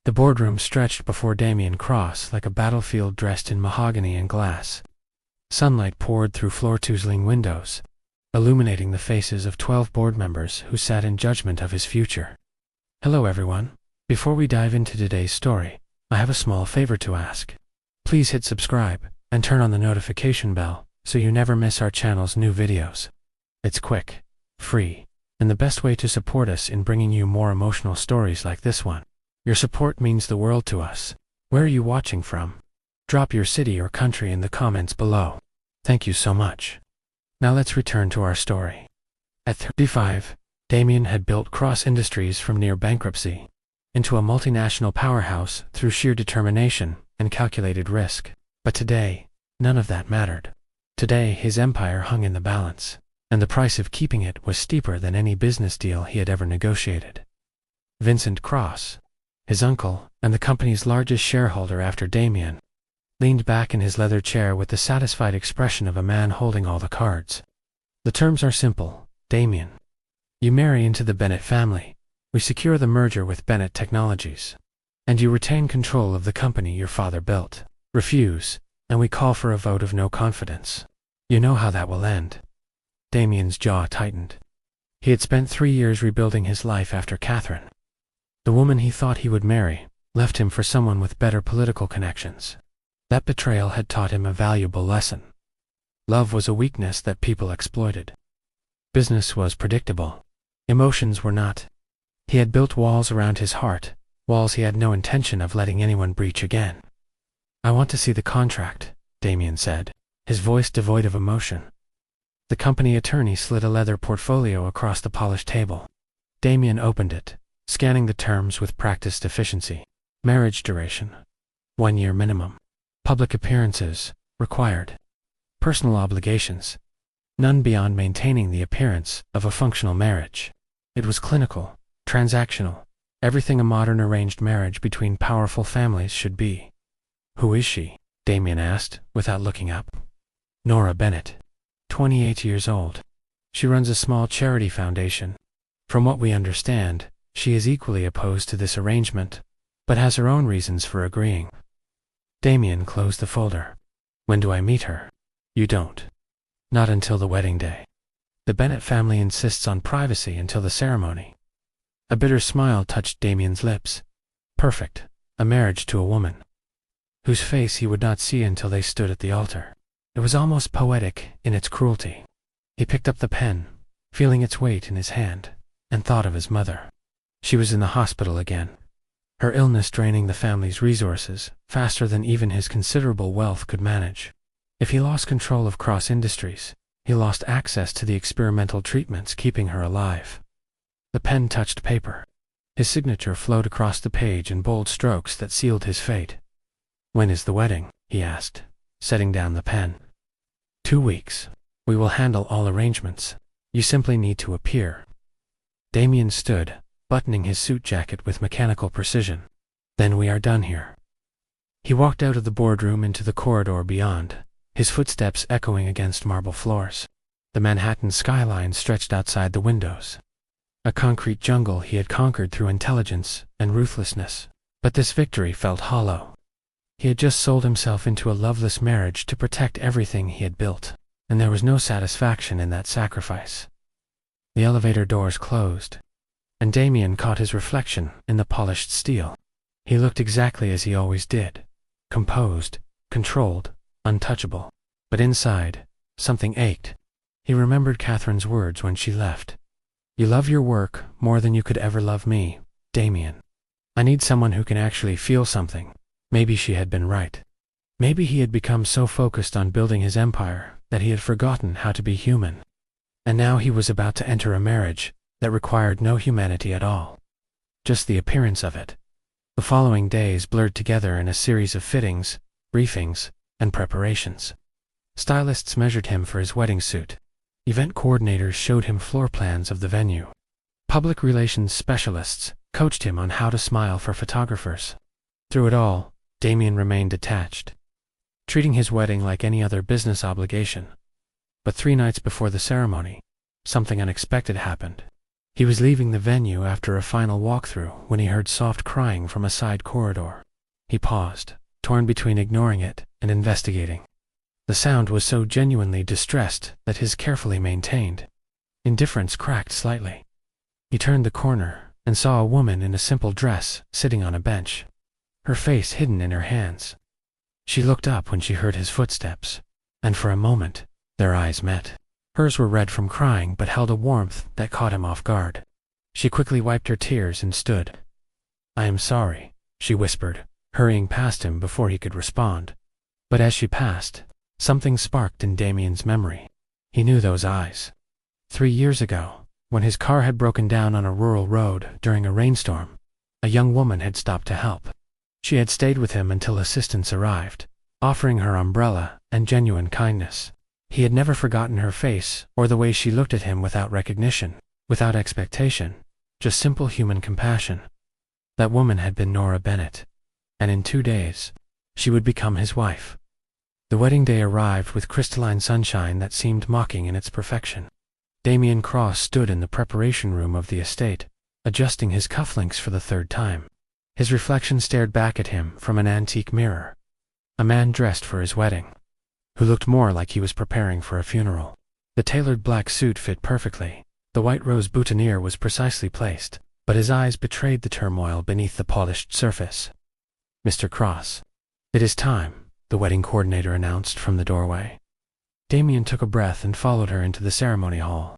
The boardroom stretched before Damien Cross like a battlefield dressed in mahogany and glass. Sunlight poured through floor-toozling windows, illuminating the faces of 12 board members who sat in judgment of his future. Hello everyone. Before we dive into today's story, I have a small favor to ask. Please hit subscribe and turn on the notification bell so you never miss our channel's new videos. It's quick, free, and the best way to support us in bringing you more emotional stories like this one. Your support means the world to us. Where are you watching from? Drop your city or country in the comments below. Thank you so much. Now let's return to our story. At 35, Damien had built Cross Industries from near bankruptcy into a multinational powerhouse through sheer determination and calculated risk. But today, none of that mattered. Today, his empire hung in the balance, and the price of keeping it was steeper than any business deal he had ever negotiated. Vincent Cross, his uncle and the company's largest shareholder after Damien, leaned back in his leather chair with the satisfied expression of a man holding all the cards. The terms are simple, Damien. You marry into the Bennett family, we secure the merger with Bennett Technologies, and you retain control of the company your father built. Refuse, and we call for a vote of no confidence. You know how that will end. Damien's jaw tightened. He had spent 3 years rebuilding his life after Catherine. The woman he thought he would marry left him for someone with better political connections. That betrayal had taught him a valuable lesson. Love was a weakness that people exploited. Business was predictable. Emotions were not. He had built walls around his heart, walls he had no intention of letting anyone breach again. I want to see the contract, Damien said, his voice devoid of emotion. The company attorney slid a leather portfolio across the polished table. Damien opened it, scanning the terms with practiced efficiency. Marriage duration: 1 year minimum. Public appearances required. Personal obligations: none beyond maintaining the appearance of a functional marriage. It was clinical, transactional, everything a modern arranged marriage between powerful families should be. Who is she? Damien asked, without looking up. Nora Bennett, 28 years old. She runs a small charity foundation. From what we understand, she is equally opposed to this arrangement, but has her own reasons for agreeing. Damien closed the folder. When do I meet her? You don't. Not until the wedding day. The Bennett family insists on privacy until the ceremony. A bitter smile touched Damien's lips. Perfect. A marriage to a woman whose face he would not see until they stood at the altar. It was almost poetic in its cruelty. He picked up the pen, feeling its weight in his hand, and thought of his mother. She was in the hospital again, her illness draining the family's resources faster than even his considerable wealth could manage. If he lost control of Cross Industries, he lost access to the experimental treatments keeping her alive. The pen touched paper. His signature flowed across the page in bold strokes that sealed his fate. When is the wedding? He asked, setting down the pen. 2 weeks. We will handle all arrangements. You simply need to appear. Damien stood, buttoning his suit jacket with mechanical precision. Then we are done here. He walked out of the boardroom into the corridor beyond, his footsteps echoing against marble floors. The Manhattan skyline stretched outside the windows. A concrete jungle he had conquered through intelligence and ruthlessness. But this victory felt hollow. He had just sold himself into a loveless marriage to protect everything he had built, and there was no satisfaction in that sacrifice. The elevator doors closed, and Damien caught his reflection in the polished steel. He looked exactly as he always did, composed, controlled, untouchable. But inside, something ached. He remembered Catherine's words when she left. You love your work more than you could ever love me, Damien. I need someone who can actually feel something. Maybe she had been right. Maybe he had become so focused on building his empire that he had forgotten how to be human. And now he was about to enter a marriage that required no humanity at all. Just the appearance of it. The following days blurred together in a series of fittings, briefings, and preparations. Stylists measured him for his wedding suit. Event coordinators showed him floor plans of the venue. Public relations specialists coached him on how to smile for photographers. Through it all, Damien remained detached, treating his wedding like any other business obligation. But 3 nights before the ceremony, something unexpected happened. He was leaving the venue after a final walkthrough when he heard soft crying from a side corridor. He paused, torn between ignoring it and investigating. The sound was so genuinely distressed that his carefully maintained indifference cracked slightly. He turned the corner and saw a woman in a simple dress sitting on a bench, her face hidden in her hands. She looked up when she heard his footsteps, and for a moment, their eyes met. Hers were red from crying but held a warmth that caught him off guard. She quickly wiped her tears and stood. "I am sorry," she whispered, hurrying past him before he could respond. But as she passed, something sparked in Damien's memory. He knew those eyes. 3 years ago, when his car had broken down on a rural road during a rainstorm, a young woman had stopped to help. She had stayed with him until assistance arrived, offering her umbrella and genuine kindness. He had never forgotten her face or the way she looked at him without recognition, without expectation, just simple human compassion. That woman had been Nora Bennett, and in 2 days, she would become his wife. The wedding day arrived with crystalline sunshine that seemed mocking in its perfection. Damien Cross stood in the preparation room of the estate, adjusting his cufflinks for the 3rd time. His reflection stared back at him from an antique mirror. A man dressed for his wedding, who looked more like he was preparing for a funeral. The tailored black suit fit perfectly, the white rose boutonniere was precisely placed, but his eyes betrayed the turmoil beneath the polished surface. "Mr. Cross, it is time," the wedding coordinator announced from the doorway. Damien took a breath and followed her into the ceremony hall.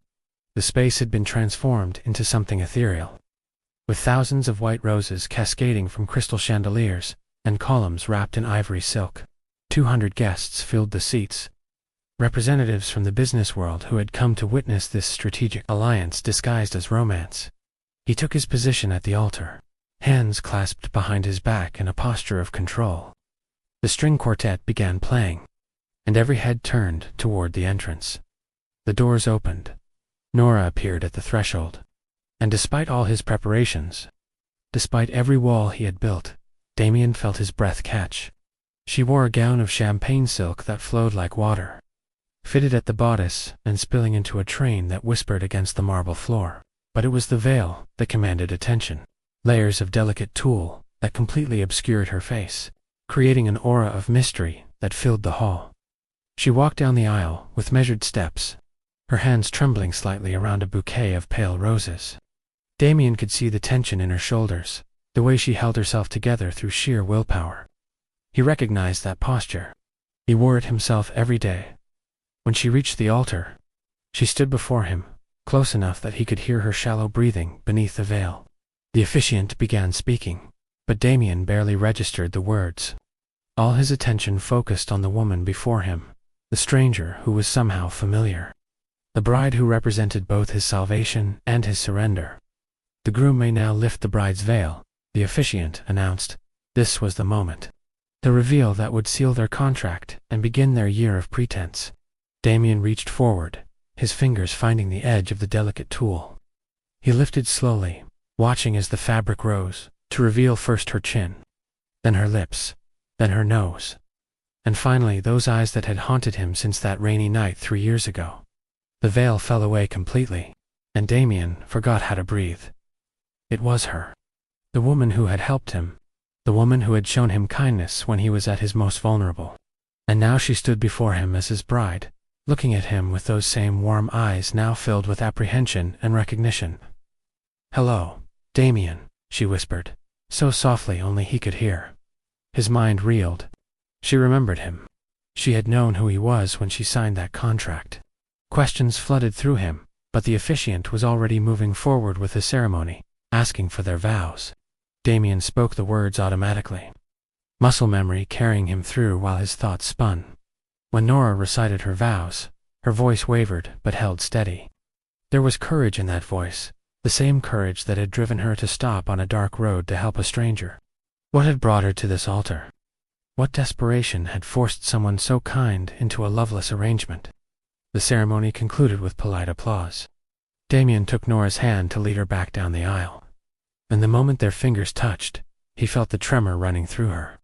The space had been transformed into something ethereal, with thousands of white roses cascading from crystal chandeliers and columns wrapped in ivory silk. 200 guests filled the seats, representatives from the business world who had come to witness this strategic alliance disguised as romance. He took his position at the altar, hands clasped behind his back in a posture of control. The string quartet began playing, and every head turned toward the entrance. The doors opened. Nora appeared at the threshold, and despite all his preparations, despite every wall he had built, Damien felt his breath catch. She wore a gown of champagne silk that flowed like water, fitted at the bodice and spilling into a train that whispered against the marble floor. But it was the veil that commanded attention. Layers of delicate tulle that completely obscured her face, creating an aura of mystery that filled the hall. She walked down the aisle with measured steps, her hands trembling slightly around a bouquet of pale roses. Damien could see the tension in her shoulders, the way she held herself together through sheer willpower. He recognized that posture. He wore it himself every day. When she reached the altar, she stood before him, close enough that he could hear her shallow breathing beneath the veil. The officiant began speaking, but Damien barely registered the words. All his attention focused on the woman before him, the stranger who was somehow familiar, the bride who represented both his salvation and his surrender. "The groom may now lift the bride's veil," the officiant announced. This was the moment, the reveal that would seal their contract and begin their year of pretense. Damien reached forward, his fingers finding the edge of the delicate tulle. He lifted slowly, watching as the fabric rose, to reveal first her chin, then her lips, then her nose, and finally those eyes that had haunted him since that rainy night 3 years ago. The veil fell away completely, and Damien forgot how to breathe. It was her, the woman who had helped him, the woman who had shown him kindness when he was at his most vulnerable. And now she stood before him as his bride, looking at him with those same warm eyes now filled with apprehension and recognition. "Hello, Damien," she whispered, so softly only he could hear. His mind reeled. She remembered him. She had known who he was when she signed that contract. Questions flooded through him, but the officiant was already moving forward with the ceremony, asking for their vows. Damien spoke the words automatically, muscle memory carrying him through while his thoughts spun. When Nora recited her vows, her voice wavered but held steady. There was courage in that voice, the same courage that had driven her to stop on a dark road to help a stranger. What had brought her to this altar? What desperation had forced someone so kind into a loveless arrangement? The ceremony concluded with polite applause. Damien took Nora's hand to lead her back down the aisle. And the moment their fingers touched, he felt the tremor running through her.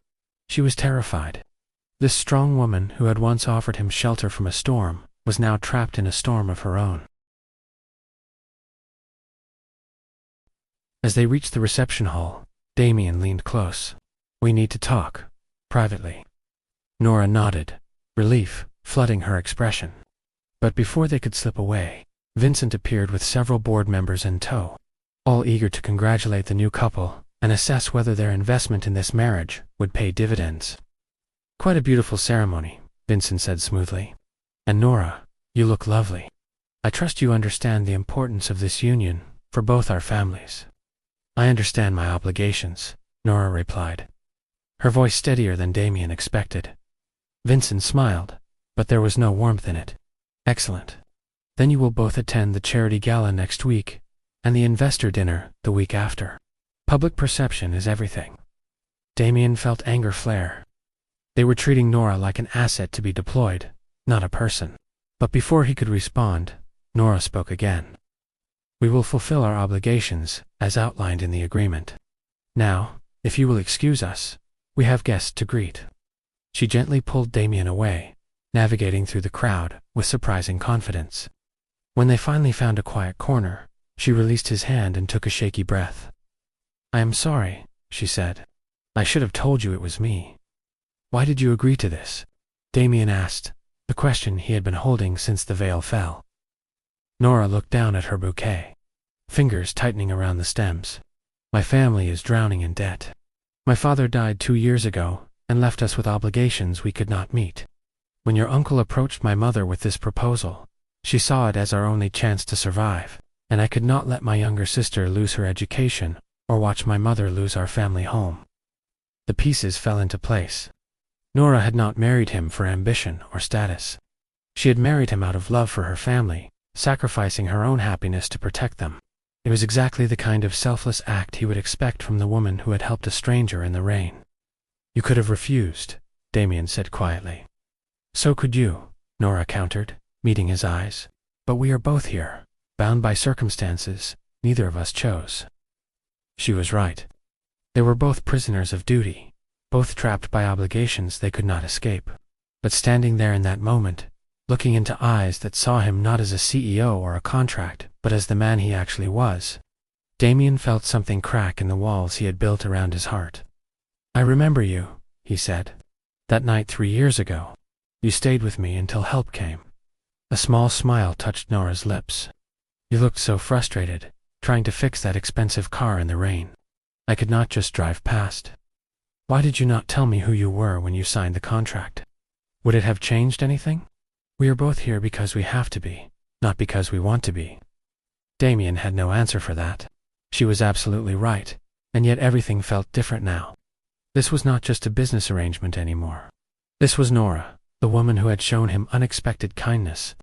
She was terrified. This strong woman who had once offered him shelter from a storm was now trapped in a storm of her own. As they reached the reception hall, Damien leaned close. "We need to talk. Privately." Nora nodded, relief flooding her expression. But before they could slip away, Vincent appeared with several board members in tow, all eager to congratulate the new couple and assess whether their investment in this marriage would pay dividends. "Quite a beautiful ceremony," Vincent said smoothly. "And Nora, you look lovely. I trust you understand the importance of this union for both our families." "I understand my obligations," Nora replied, her voice steadier than Damien expected. Vincent smiled, but there was no warmth in it. "Excellent. Then you will both attend the charity gala next week and the investor dinner the week after. Public perception is everything." Damien felt anger flare. They were treating Nora like an asset to be deployed, not a person. But before he could respond, Nora spoke again. "We will fulfill our obligations as outlined in the agreement. Now, if you will excuse us, we have guests to greet." She gently pulled Damien away, navigating through the crowd with surprising confidence. When they finally found a quiet corner, she released his hand and took a shaky breath. "I am sorry," she said. "I should have told you it was me." "Why did you agree to this?" Damien asked, the question he had been holding since the veil fell. Nora looked down at her bouquet, fingers tightening around the stems. "My family is drowning in debt. My father died 2 years ago and left us with obligations we could not meet. When your uncle approached my mother with this proposal, she saw it as our only chance to survive, and I could not let my younger sister lose her education or watch my mother lose our family home." The pieces fell into place. Nora had not married him for ambition or status. She had married him out of love for her family, sacrificing her own happiness to protect them. It was exactly the kind of selfless act he would expect from the woman who had helped a stranger in the rain. "You could have refused," Damien said quietly. "So could you," Nora countered, meeting his eyes. "But we are both here, bound by circumstances neither of us chose." She was right. They were both prisoners of duty, both trapped by obligations they could not escape. But standing there in that moment, looking into eyes that saw him not as a CEO or a contract, but as the man he actually was, Damien felt something crack in the walls he had built around his heart. "I remember you," he said. "That night 3 years ago. You stayed with me until help came." A small smile touched Nora's lips. "You looked so frustrated, trying to fix that expensive car in the rain. I could not just drive past. Why did you not tell me who you were when you signed the contract? Would it have changed anything? We are both here because we have to be, not because we want to be." Damien had no answer for that. She was absolutely right, and yet everything felt different now. This was not just a business arrangement anymore. This was Nora, the woman who had shown him unexpected kindness,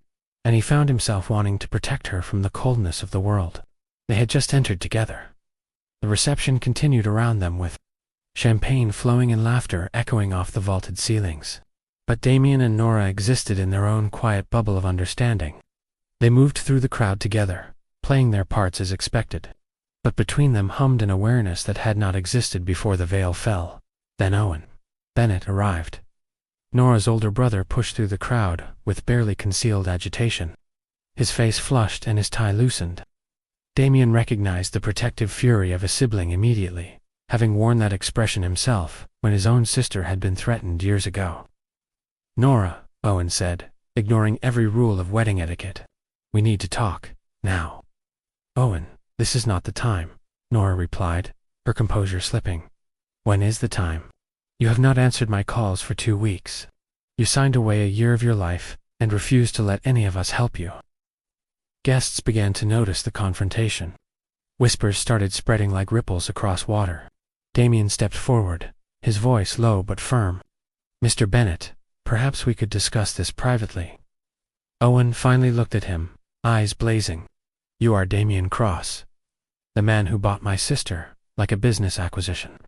and he found himself wanting to protect her from the coldness of the world. They had just entered together. The reception continued around them with champagne flowing and laughter echoing off the vaulted ceilings. But Damien and Nora existed in their own quiet bubble of understanding. They moved through the crowd together, playing their parts as expected. But between them hummed an awareness that had not existed before the veil fell. Then Owen Bennett arrived. Nora's older brother pushed through the crowd with barely concealed agitation. His face flushed and his tie loosened. Damien recognized the protective fury of a sibling immediately, having worn that expression himself when his own sister had been threatened years ago. "Nora," Owen said, ignoring every rule of wedding etiquette. "We need to talk, now." "Owen, this is not the time," Nora replied, her composure slipping. "When is the time? You have not answered my calls for 2 weeks. You signed away a year of your life and refused to let any of us help you." Guests began to notice the confrontation. Whispers started spreading like ripples across water. Damien stepped forward, his voice low but firm. "Mr. Bennett, perhaps we could discuss this privately." Owen finally looked at him, eyes blazing. "You are Damien Cross, the man who bought my sister like a business acquisition."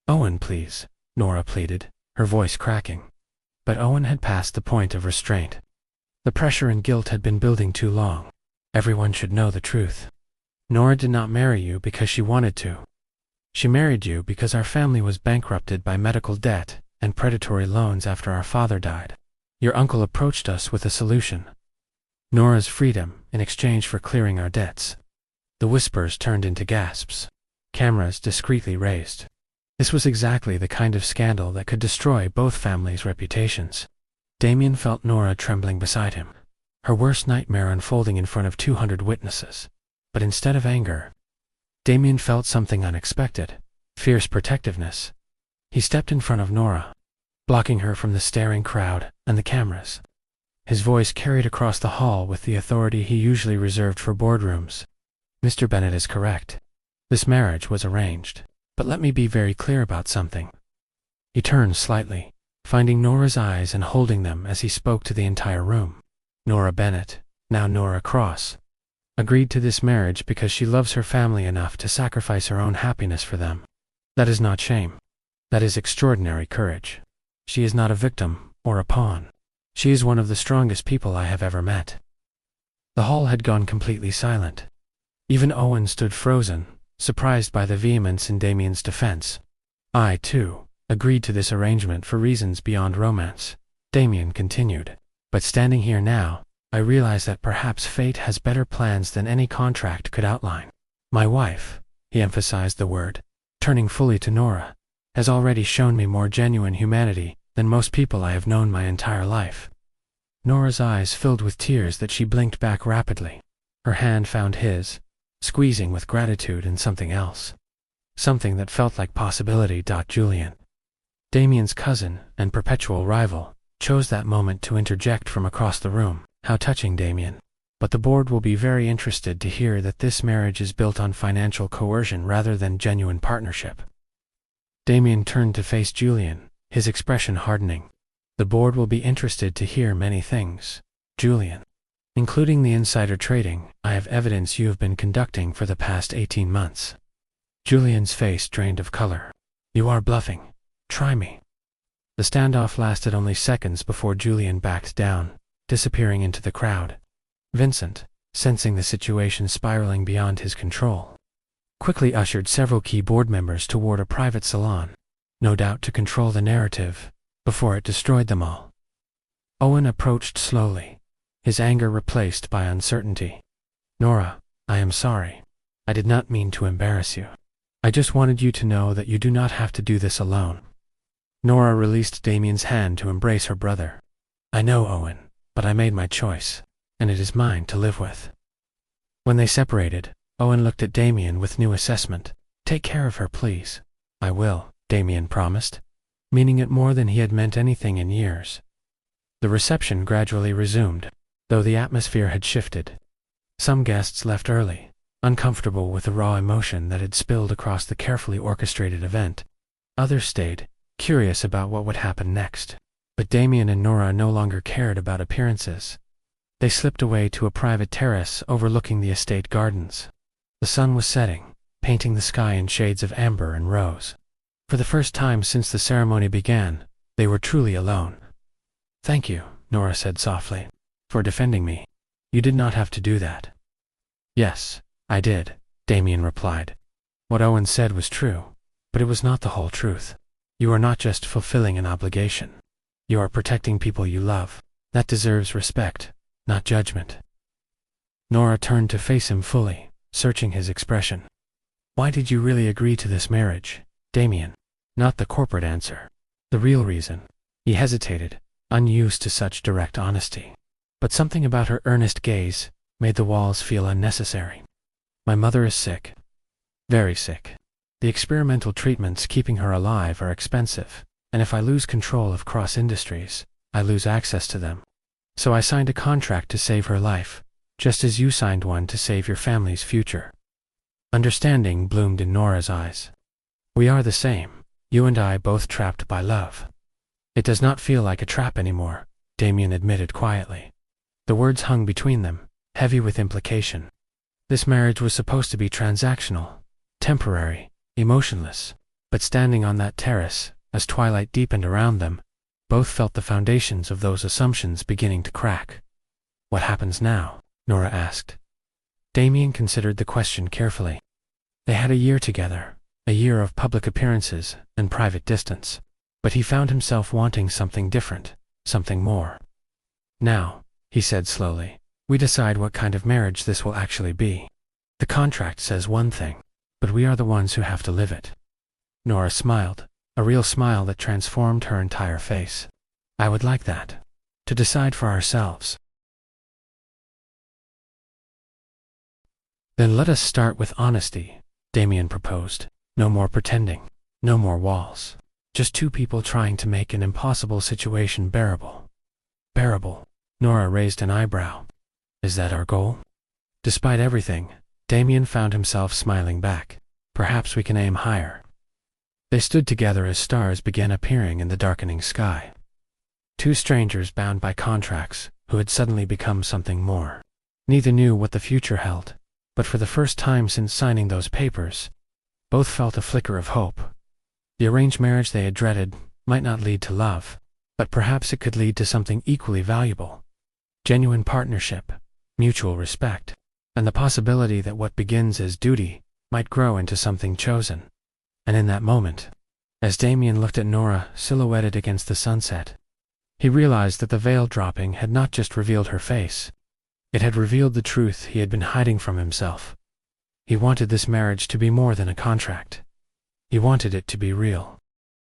"Owen, please," Nora pleaded, her voice cracking. But Owen had passed the point of restraint. The pressure and guilt had been building too long. Everyone should know the truth. "Nora did not marry you because she wanted to. She married you because our family was bankrupted by medical debt and predatory loans after our father died. Your uncle approached us with a solution. Nora's freedom in exchange for clearing our debts." The whispers turned into gasps. cameras discreetly raised. This was exactly the kind of scandal that could destroy both families' reputations. Damien felt Nora trembling beside him, her worst nightmare unfolding in front of 200 witnesses. But instead of anger, Damien felt something unexpected, fierce protectiveness. He stepped in front of Nora, blocking her from the staring crowd and the cameras. His voice carried across the hall with the authority he usually reserved for boardrooms. Mr. Bennett is correct. This marriage was arranged. But let me be very clear about something. He turned slightly, finding Nora's eyes and holding them as he spoke to the entire room. Nora Bennett, now Nora Cross, agreed to this marriage because she loves her family enough to sacrifice her own happiness for them. That is not shame. That is extraordinary courage. She is not a victim or a pawn. She is one of the strongest people I have ever met. The hall had gone completely silent. Even Owen stood frozen, surprised by the vehemence in Damien's defense. I, too, agreed to this arrangement for reasons beyond romance, Damien continued. But standing here now, I realize that perhaps fate has better plans than any contract could outline. My wife, he emphasized the word, turning fully to Nora, has already shown me more genuine humanity than most people I have known my entire life. Nora's eyes filled with tears that she blinked back rapidly. Her hand found his, squeezing with gratitude and something else. Something that felt like possibility. Julian, Damien's cousin and perpetual rival, chose that moment to interject from across the room. How touching, Damien. But the board will be very interested to hear that this marriage is built on financial coercion rather than genuine partnership. Damien turned to face Julian, his expression hardening. The board will be interested to hear many things, Julian. Including the insider trading I have evidence you have been conducting for the past 18 months. Julian's face drained of color. You are bluffing. Try me. The standoff lasted only seconds before Julian backed down, disappearing into the crowd. Vincent, sensing the situation spiraling beyond his control, quickly ushered several key board members toward a private salon, no doubt to control the narrative, before it destroyed them all. Owen approached slowly, his anger replaced by uncertainty. Nora, I am sorry. I did not mean to embarrass you. I just wanted you to know that you do not have to do this alone. Nora released Damien's hand to embrace her brother. I know, Owen, but I made my choice, and it is mine to live with. When they separated, Owen looked at Damien with new assessment. Take care of her, please. I will, Damien promised, meaning it more than he had meant anything in years. The reception gradually resumed, though the atmosphere had shifted. Some guests left early, uncomfortable with the raw emotion that had spilled across the carefully orchestrated event. Others stayed, curious about what would happen next. But Damien and Nora no longer cared about appearances. They slipped away to a private terrace overlooking the estate gardens. The sun was setting, painting the sky in shades of amber and rose. For the first time since the ceremony began, they were truly alone. Thank you, Nora said softly, for defending me. You did not have to do that. Yes, I did, Damien replied. What Owen said was true, but it was not the whole truth. You are not just fulfilling an obligation. You are protecting people you love. That deserves respect, not judgment. Nora turned to face him fully, searching his expression. Why did you really agree to this marriage, Damien? Not the corporate answer. The real reason. He hesitated, unused to such direct honesty. But something about her earnest gaze made the walls feel unnecessary. My mother is sick. Very sick. The experimental treatments keeping her alive are expensive, and if I lose control of Cross Industries, I lose access to them. So I signed a contract to save her life, just as you signed one to save your family's future. Understanding bloomed in Nora's eyes. We are the same, you and I both trapped by love. It does not feel like a trap anymore, Damien admitted quietly. The words hung between them, heavy with implication. This marriage was supposed to be transactional, temporary, emotionless, but standing on that terrace, as twilight deepened around them, both felt the foundations of those assumptions beginning to crack. What happens now? Nora asked. Damien considered the question carefully. They had a year together, a year of public appearances and private distance, but he found himself wanting something different, something more. Now, he said slowly, we decide what kind of marriage this will actually be. The contract says one thing. but we are the ones who have to live it." Nora smiled, a real smile that transformed her entire face. "I would like that. To decide for ourselves." "Then let us start with honesty," Damien proposed. "No more pretending. No more walls. Just two people trying to make an impossible situation bearable." "Bearable?" Nora raised an eyebrow. "Is that our goal?" Despite everything, Damien found himself smiling back. "Perhaps we can aim higher." They stood together as stars began appearing in the darkening sky. Two strangers bound by contracts who had suddenly become something more. Neither knew what the future held, but for the first time since signing those papers, both felt a flicker of hope. The arranged marriage they had dreaded might not lead to love, but perhaps it could lead to something equally valuable. Genuine partnership, mutual respect, and the possibility that what begins as duty might grow into something chosen. And in that moment, as Damien looked at Nora silhouetted against the sunset, he realized that the veil dropping had not just revealed her face. It had revealed the truth he had been hiding from himself. He wanted this marriage to be more than a contract. He wanted it to be real.